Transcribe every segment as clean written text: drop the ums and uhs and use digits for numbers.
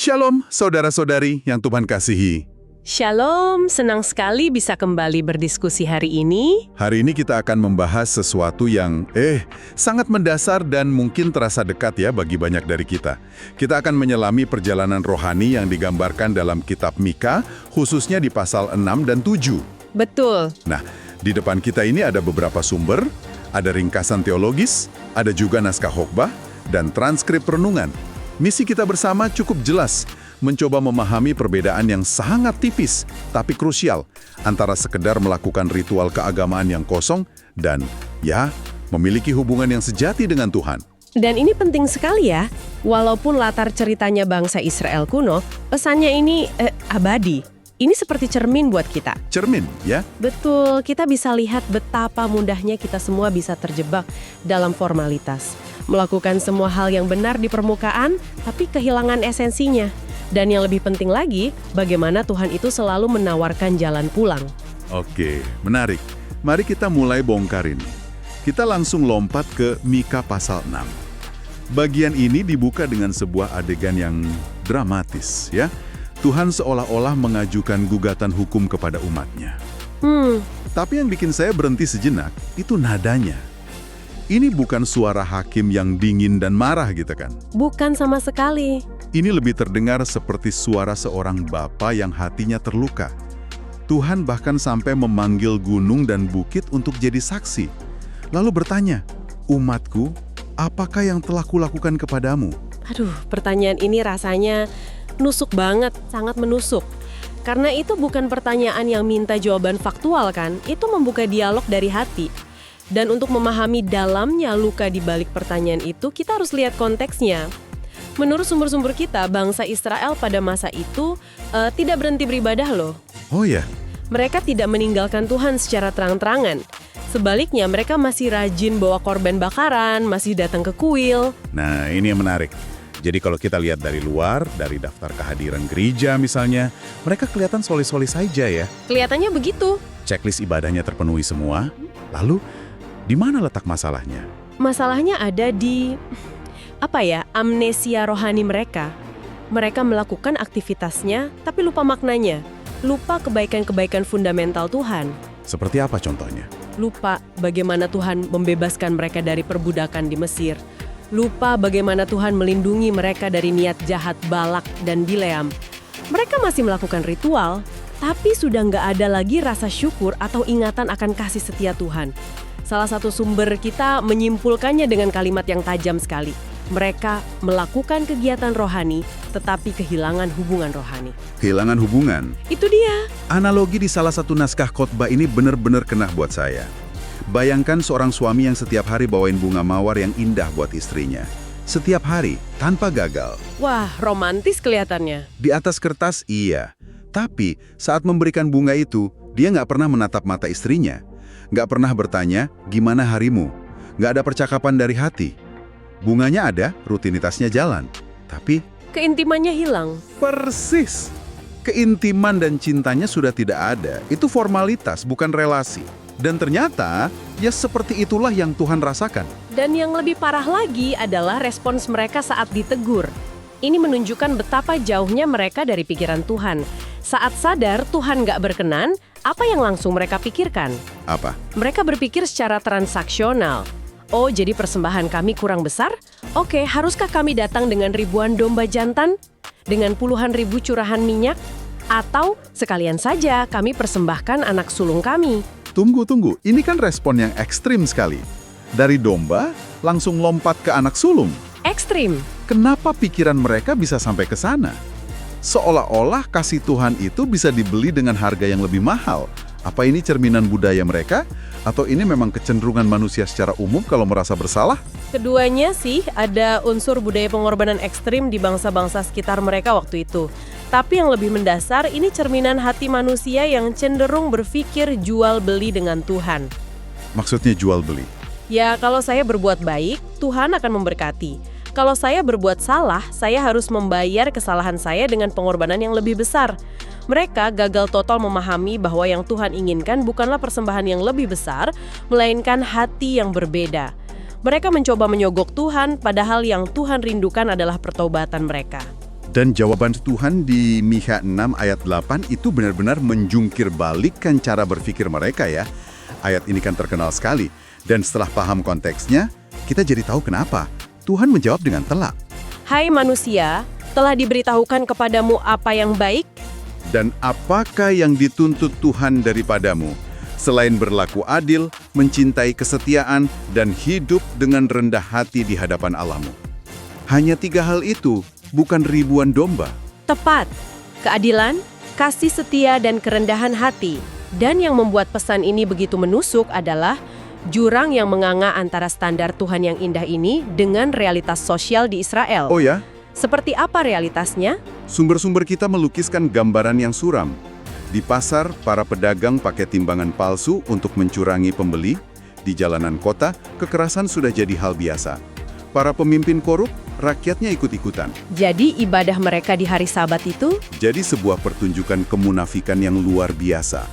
Shalom, saudara-saudari yang Tuhan kasihi. Shalom, senang sekali bisa kembali berdiskusi hari ini. Hari ini kita akan membahas sesuatu yang sangat mendasar dan mungkin terasa dekat ya bagi banyak dari kita. Kita akan menyelami perjalanan rohani yang digambarkan dalam kitab Mika, khususnya di pasal 6 dan 7. Betul. Nah, di depan kita ini ada beberapa sumber, ada ringkasan teologis, ada juga naskah khotbah, dan transkrip renungan. Misi kita bersama cukup jelas, mencoba memahami perbedaan yang sangat tipis tapi krusial antara sekedar melakukan ritual keagamaan yang kosong dan memiliki hubungan yang sejati dengan Tuhan. Dan ini penting sekali ya, walaupun latar ceritanya bangsa Israel kuno, pesannya ini abadi. Ini seperti cermin buat kita. Cermin, ya? Betul, kita bisa lihat betapa mudahnya kita semua bisa terjebak dalam formalitas. Melakukan semua hal yang benar di permukaan, tapi kehilangan esensinya. Dan yang lebih penting lagi, bagaimana Tuhan itu selalu menawarkan jalan pulang. Oke, menarik. Mari kita mulai bongkar ini. Kita langsung lompat ke Mika pasal 6. Bagian ini dibuka dengan sebuah adegan yang dramatis, ya. Tuhan seolah-olah mengajukan gugatan hukum kepada umatnya. Tapi yang bikin saya berhenti sejenak, itu nadanya. Ini bukan suara hakim yang dingin dan marah gitu kan? Bukan sama sekali. Ini lebih terdengar seperti suara seorang bapa yang hatinya terluka. Tuhan bahkan sampai memanggil gunung dan bukit untuk jadi saksi. Lalu bertanya, "Umatku, apakah yang telah kulakukan kepadamu?" Aduh, pertanyaan ini rasanya nusuk banget, sangat menusuk. Karena itu bukan pertanyaan yang minta jawaban faktual kan, itu membuka dialog dari hati. Dan untuk memahami dalamnya luka di balik pertanyaan itu, kita harus lihat konteksnya. Menurut sumber-sumber kita, bangsa Israel pada masa itu tidak berhenti beribadah loh. Oh ya? Mereka tidak meninggalkan Tuhan secara terang-terangan. Sebaliknya, mereka masih rajin bawa korban bakaran, masih datang ke kuil. Nah, ini yang menarik. Jadi kalau kita lihat dari luar, dari daftar kehadiran gereja misalnya, mereka kelihatan soli-soli saja ya. Kelihatannya begitu. Checklist ibadahnya terpenuhi semua. Lalu, di mana letak masalahnya? Masalahnya ada di amnesia rohani mereka. Mereka melakukan aktivitasnya, tapi lupa maknanya. Lupa kebaikan-kebaikan fundamental Tuhan. Seperti apa contohnya? Lupa bagaimana Tuhan membebaskan mereka dari perbudakan di Mesir. Lupa bagaimana Tuhan melindungi mereka dari niat jahat Balak dan Bileam. Mereka masih melakukan ritual, tapi sudah nggak ada lagi rasa syukur atau ingatan akan kasih setia Tuhan. Salah satu sumber kita menyimpulkannya dengan kalimat yang tajam sekali. Mereka melakukan kegiatan rohani, tetapi kehilangan hubungan rohani. Kehilangan hubungan? Itu dia. Analogi di salah satu naskah khotbah ini benar-benar kena buat saya. Bayangkan seorang suami yang setiap hari bawain bunga mawar yang indah buat istrinya. Setiap hari, tanpa gagal. Wah, romantis kelihatannya. Di atas kertas, iya. Tapi saat memberikan bunga itu, dia nggak pernah menatap mata istrinya. Nggak pernah bertanya, gimana harimu? Nggak ada percakapan dari hati. Bunganya ada, rutinitasnya jalan. Tapi Keintimannya hilang. persis. Keintiman dan cintanya sudah tidak ada. Itu formalitas, bukan relasi. Dan ternyata, ya seperti itulah yang Tuhan rasakan. Dan yang lebih parah lagi adalah respons mereka saat ditegur. Ini menunjukkan betapa jauhnya mereka dari pikiran Tuhan. Saat sadar Tuhan nggak berkenan, apa yang langsung mereka pikirkan? Apa? Mereka berpikir secara transaksional. Oh, jadi persembahan kami kurang besar? Oke, haruskah kami datang dengan ribuan domba jantan? Dengan puluhan ribu curahan minyak? Atau sekalian saja kami persembahkan anak sulung kami? Tunggu. Ini kan respon yang ekstrim sekali. Dari domba, langsung lompat ke anak sulung. Ekstrim. Kenapa pikiran mereka bisa sampai ke sana? Seolah-olah kasih Tuhan itu bisa dibeli dengan harga yang lebih mahal. Apa ini cerminan budaya mereka? Atau ini memang kecenderungan manusia secara umum kalau merasa bersalah? Keduanya sih ada unsur budaya pengorbanan ekstrim di bangsa-bangsa sekitar mereka waktu itu. Tapi yang lebih mendasar, ini cerminan hati manusia yang cenderung berpikir jual beli dengan Tuhan. Maksudnya jual beli? Ya, kalau saya berbuat baik, Tuhan akan memberkati. Kalau saya berbuat salah, saya harus membayar kesalahan saya dengan pengorbanan yang lebih besar. Mereka gagal total memahami bahwa yang Tuhan inginkan bukanlah persembahan yang lebih besar, melainkan hati yang berbeda. Mereka mencoba menyogok Tuhan, padahal yang Tuhan rindukan adalah pertobatan mereka. Dan jawaban Tuhan di Mikha 6 ayat 8 itu benar-benar menjungkir balikkan cara berpikir mereka ya. Ayat ini kan terkenal sekali. Dan setelah paham konteksnya, kita jadi tahu kenapa. Tuhan menjawab dengan telak. Hai manusia, telah diberitahukan kepadamu apa yang baik? Dan apakah yang dituntut Tuhan daripadamu? Selain berlaku adil, mencintai kesetiaan, dan hidup dengan rendah hati di hadapan Allahmu. Hanya 3 hal itu, bukan ribuan domba. Tepat. Keadilan, kasih setia, dan kerendahan hati. Dan yang membuat pesan ini begitu menusuk adalah jurang yang menganga antara standar Tuhan yang indah ini dengan realitas sosial di Israel. Oh ya? Seperti apa realitasnya? Sumber-sumber kita melukiskan gambaran yang suram. Di pasar, para pedagang pakai timbangan palsu untuk mencurangi pembeli. Di jalanan kota, kekerasan sudah jadi hal biasa. Para pemimpin korup, rakyatnya ikut-ikutan. Jadi ibadah mereka di hari Sabat itu? Jadi sebuah pertunjukan kemunafikan yang luar biasa.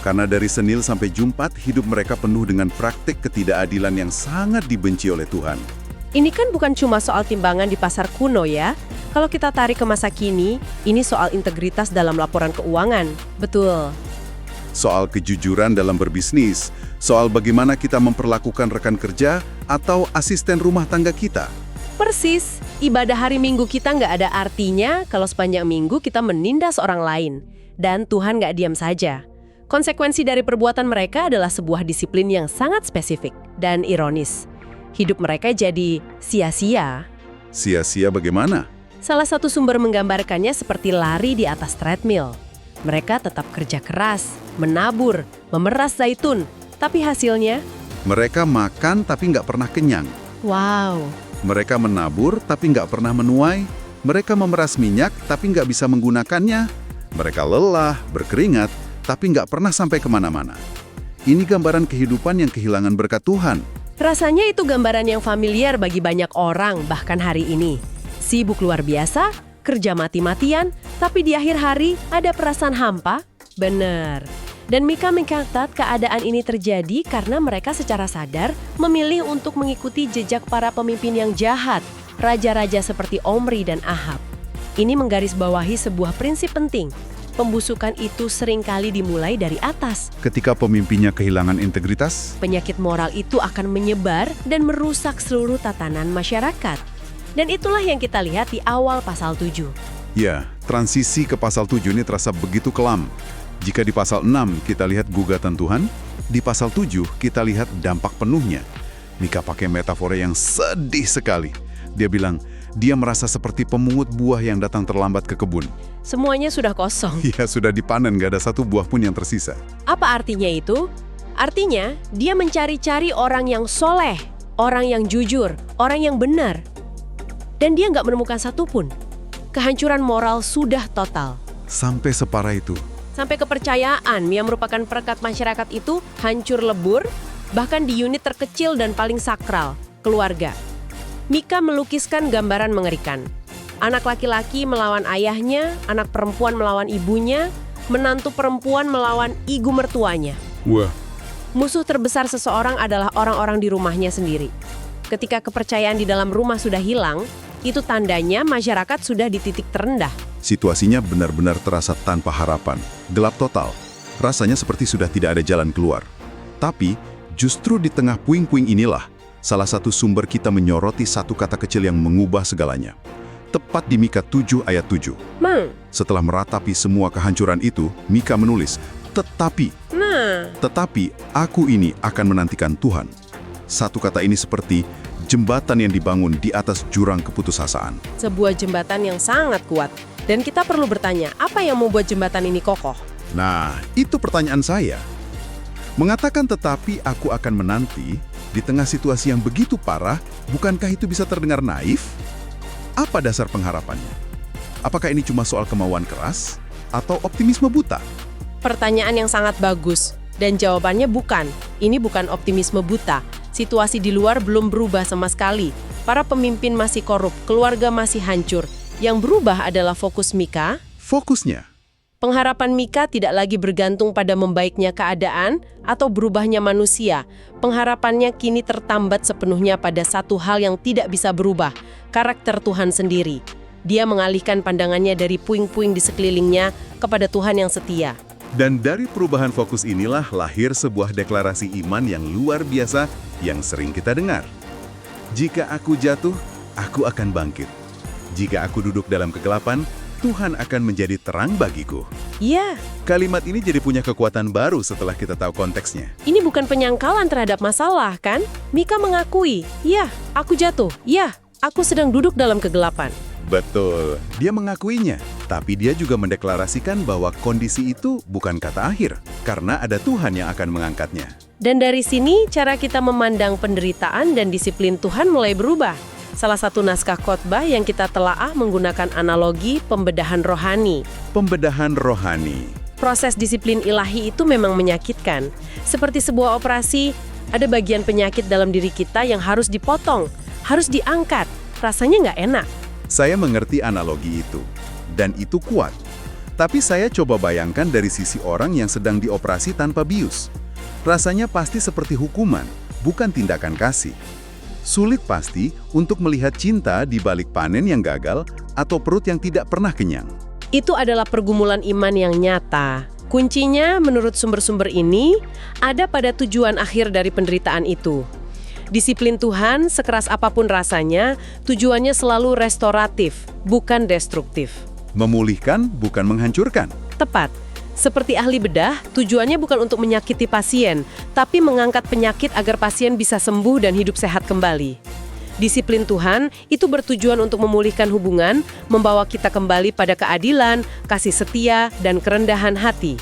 Karena dari Senin sampai Jumat, hidup mereka penuh dengan praktik ketidakadilan yang sangat dibenci oleh Tuhan. Ini kan bukan cuma soal timbangan di pasar kuno ya. Kalau kita tarik ke masa kini, ini soal integritas dalam laporan keuangan. Betul. Soal kejujuran dalam berbisnis, soal bagaimana kita memperlakukan rekan kerja atau asisten rumah tangga kita. Persis, ibadah hari Minggu kita nggak ada artinya kalau sepanjang minggu kita menindas orang lain. Dan Tuhan nggak diam saja. Konsekuensi dari perbuatan mereka adalah sebuah disiplin yang sangat spesifik dan ironis. Hidup mereka jadi sia-sia. Sia-sia bagaimana? Salah satu sumber menggambarkannya seperti lari di atas treadmill. Mereka tetap kerja keras, menabur, memeras zaitun, tapi hasilnya? Mereka makan tapi nggak pernah kenyang. Wow. Mereka menabur tapi nggak pernah menuai. Mereka memeras minyak tapi nggak bisa menggunakannya. Mereka lelah, berkeringat, tapi nggak pernah sampai kemana-mana. Ini gambaran kehidupan yang kehilangan berkat Tuhan. Rasanya itu gambaran yang familiar bagi banyak orang bahkan hari ini. Sibuk luar biasa, kerja mati-matian, tapi di akhir hari ada perasaan hampa? Bener. Dan Mikha mencatat keadaan ini terjadi karena mereka secara sadar memilih untuk mengikuti jejak para pemimpin yang jahat, raja-raja seperti Omri dan Ahab. Ini menggarisbawahi sebuah prinsip penting. Pembusukan itu seringkali dimulai dari atas. Ketika pemimpinnya kehilangan integritas, Penyakit moral itu akan menyebar dan merusak seluruh tatanan masyarakat. Dan itulah yang kita lihat di awal pasal 7. ya, transisi ke pasal 7 ini terasa begitu kelam. Jika di pasal 6 kita lihat gugatan Tuhan, di pasal 7 kita lihat dampak penuhnya. Mikha pakai metafora yang sedih sekali. Dia bilang, dia merasa seperti pemungut buah yang datang terlambat ke kebun. Semuanya sudah kosong. Ya, sudah dipanen, gak ada satu buah pun yang tersisa. Apa artinya itu? Artinya, dia mencari-cari orang yang soleh, orang yang jujur, orang yang benar. Dan dia nggak menemukan satupun. Kehancuran moral sudah total. Sampai separah itu. Sampai kepercayaan yang merupakan perekat masyarakat itu hancur lebur, bahkan di unit terkecil dan paling sakral, keluarga. Mikha melukiskan gambaran mengerikan. Anak laki-laki melawan ayahnya, anak perempuan melawan ibunya, menantu perempuan melawan ibu mertuanya. Wah. Musuh terbesar seseorang adalah orang-orang di rumahnya sendiri. Ketika kepercayaan di dalam rumah sudah hilang, itu tandanya masyarakat sudah di titik terendah. Situasinya benar-benar terasa tanpa harapan. Gelap total. Rasanya seperti sudah tidak ada jalan keluar. Tapi, justru di tengah puing-puing inilah, salah satu sumber kita menyoroti satu kata kecil yang mengubah segalanya. Tepat di Mikha 7 ayat 7. Setelah meratapi semua kehancuran itu, Mikha menulis, Tetapi aku ini akan menantikan Tuhan. Satu kata ini seperti jembatan yang dibangun di atas jurang keputusasaan. Sebuah jembatan yang sangat kuat. Dan kita perlu bertanya, apa yang membuat jembatan ini kokoh? Nah, itu pertanyaan saya. Mengatakan tetapi aku akan menanti, di tengah situasi yang begitu parah, bukankah itu bisa terdengar naif? Apa dasar pengharapannya? Apakah ini cuma soal kemauan keras atau optimisme buta? Pertanyaan yang sangat bagus. Dan jawabannya bukan. Ini bukan optimisme buta. Situasi di luar belum berubah sama sekali. Para pemimpin masih korup, keluarga masih hancur. Yang berubah adalah fokus Mikha. Fokusnya. Pengharapan Mikha tidak lagi bergantung pada membaiknya keadaan atau berubahnya manusia. Pengharapannya kini tertambat sepenuhnya pada satu hal yang tidak bisa berubah, karakter Tuhan sendiri. Dia mengalihkan pandangannya dari puing-puing di sekelilingnya kepada Tuhan yang setia. Dan dari perubahan fokus inilah lahir sebuah deklarasi iman yang luar biasa yang sering kita dengar. Jika aku jatuh, aku akan bangkit. Jika aku duduk dalam kegelapan, Tuhan akan menjadi terang bagiku. Iya, Kalimat ini jadi punya kekuatan baru setelah kita tahu konteksnya. ini bukan penyangkalan terhadap masalah, kan? Mika mengakui, ya, aku jatuh. Ya, aku sedang duduk dalam kegelapan. Betul, dia mengakuinya. Tapi dia juga mendeklarasikan bahwa kondisi itu bukan kata akhir, karena ada Tuhan yang akan mengangkatnya. Dan dari sini, cara kita memandang penderitaan dan disiplin Tuhan mulai berubah. Salah satu naskah khotbah yang kita telaah menggunakan analogi pembedahan rohani. Pembedahan rohani. Proses disiplin ilahi itu memang menyakitkan. Seperti sebuah operasi, ada bagian penyakit dalam diri kita yang harus dipotong, harus diangkat. Rasanya nggak enak. Saya mengerti analogi itu, dan itu kuat. Tapi saya coba bayangkan dari sisi orang yang sedang dioperasi tanpa bius. Rasanya pasti seperti hukuman, bukan tindakan kasih. Sulit pasti untuk melihat cinta di balik panen yang gagal atau perut yang tidak pernah kenyang. Itu adalah pergumulan iman yang nyata. Kuncinya, menurut sumber-sumber ini, ada pada tujuan akhir dari penderitaan itu. Disiplin Tuhan, sekeras apapun rasanya, tujuannya selalu restoratif, bukan destruktif. Memulihkan, bukan menghancurkan. Tepat. Seperti ahli bedah, tujuannya bukan untuk menyakiti pasien, tapi mengangkat penyakit agar pasien bisa sembuh dan hidup sehat kembali. Disiplin Tuhan itu bertujuan untuk memulihkan hubungan, membawa kita kembali pada keadilan, kasih setia, dan kerendahan hati.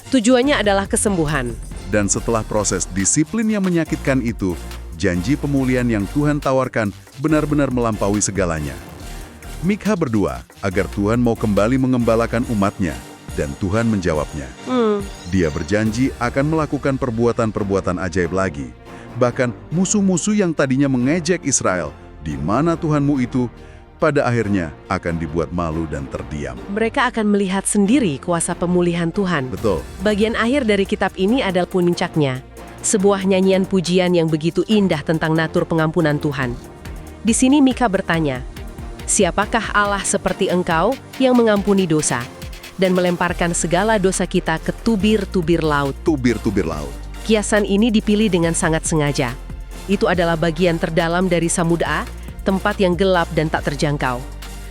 Tujuannya adalah kesembuhan. Dan setelah proses disiplin yang menyakitkan itu, janji pemulihan yang Tuhan tawarkan benar-benar melampaui segalanya. Mikha berdoa agar Tuhan mau kembali mengembalakan umatnya, dan Tuhan menjawabnya. Dia berjanji akan melakukan perbuatan-perbuatan ajaib lagi. Bahkan musuh-musuh yang tadinya mengejek Israel, di mana Tuhanmu itu, pada akhirnya akan dibuat malu dan terdiam. Mereka akan melihat sendiri kuasa pemulihan Tuhan. Betul. Bagian akhir dari kitab ini adalah puncaknya. Sebuah nyanyian pujian yang begitu indah tentang natur pengampunan Tuhan. Di sini Mika bertanya, siapakah Allah seperti engkau yang mengampuni dosa dan melemparkan segala dosa kita ke tubir-tubir laut? Tubir-tubir laut. Kiasan ini dipilih dengan sangat sengaja. Itu adalah bagian terdalam dari Samudra, tempat yang gelap dan tak terjangkau.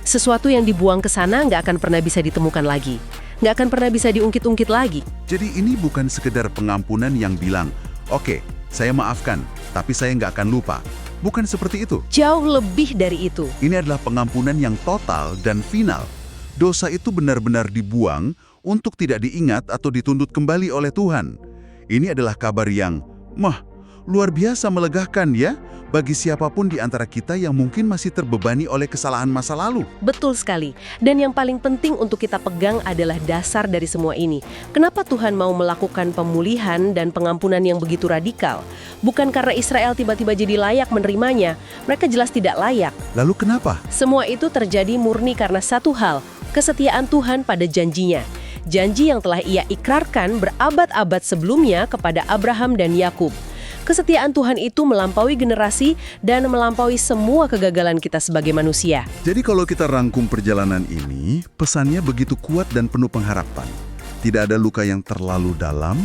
Sesuatu yang dibuang ke sana nggak akan pernah bisa ditemukan lagi. Nggak akan pernah bisa diungkit-ungkit lagi. Jadi ini bukan sekedar pengampunan yang bilang, oke, saya maafkan, tapi saya nggak akan lupa. Bukan seperti itu. Jauh lebih dari itu. Ini adalah pengampunan yang total dan final. Dosa itu benar-benar dibuang untuk tidak diingat atau dituntut kembali oleh Tuhan. Ini adalah kabar yang, luar biasa melegakan ya, bagi siapapun di antara kita yang mungkin masih terbebani oleh kesalahan masa lalu. Betul sekali. Dan yang paling penting untuk kita pegang adalah dasar dari semua ini. Kenapa Tuhan mau melakukan pemulihan dan pengampunan yang begitu radikal? Bukan karena Israel tiba-tiba jadi layak menerimanya. Mereka jelas tidak layak. Lalu kenapa? Semua itu terjadi murni karena satu hal, kesetiaan Tuhan pada janjinya. Janji yang telah ia ikrarkan berabad-abad sebelumnya kepada Abraham dan Yakub. Kesetiaan Tuhan itu melampaui generasi dan melampaui semua kegagalan kita sebagai manusia. Jadi kalau kita rangkum perjalanan ini, pesannya begitu kuat dan penuh pengharapan. Tidak ada luka yang terlalu dalam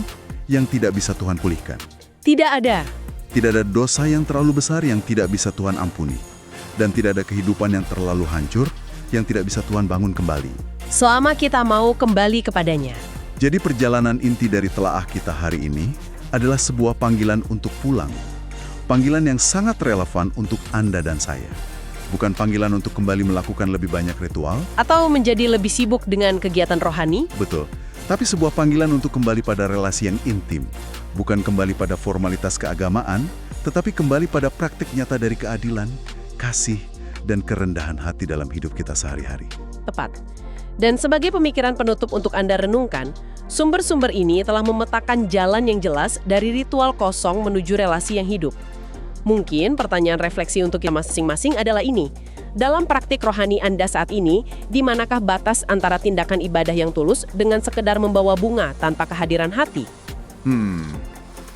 yang tidak bisa Tuhan pulihkan. Tidak ada. Tidak ada dosa yang terlalu besar yang tidak bisa Tuhan ampuni. Dan tidak ada kehidupan yang terlalu hancur yang tidak bisa Tuhan bangun kembali. Selama kita mau kembali kepadanya. Jadi perjalanan inti dari telaah kita hari ini adalah sebuah panggilan untuk pulang. Panggilan yang sangat relevan untuk Anda dan saya. Bukan panggilan untuk kembali melakukan lebih banyak ritual. Atau menjadi lebih sibuk dengan kegiatan rohani. Betul. Tapi sebuah panggilan untuk kembali pada relasi yang intim. Bukan kembali pada formalitas keagamaan, tetapi kembali pada praktik nyata dari keadilan, kasih, dan kerendahan hati dalam hidup kita sehari-hari. Tepat. Dan sebagai pemikiran penutup untuk Anda renungkan, sumber-sumber ini telah memetakan jalan yang jelas dari ritual kosong menuju relasi yang hidup. Mungkin pertanyaan refleksi untuk kita masing-masing adalah ini. Dalam praktik rohani Anda saat ini, di manakah batas antara tindakan ibadah yang tulus dengan sekedar membawa bunga tanpa kehadiran hati?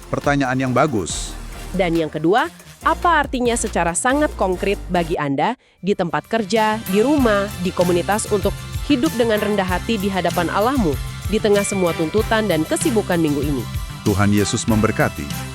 Pertanyaan yang bagus. Dan yang kedua, Apa artinya secara sangat konkret bagi Anda di tempat kerja, di rumah, di komunitas untuk hidup dengan rendah hati di hadapan Allahmu di tengah semua tuntutan dan kesibukan minggu ini? Tuhan Yesus memberkati.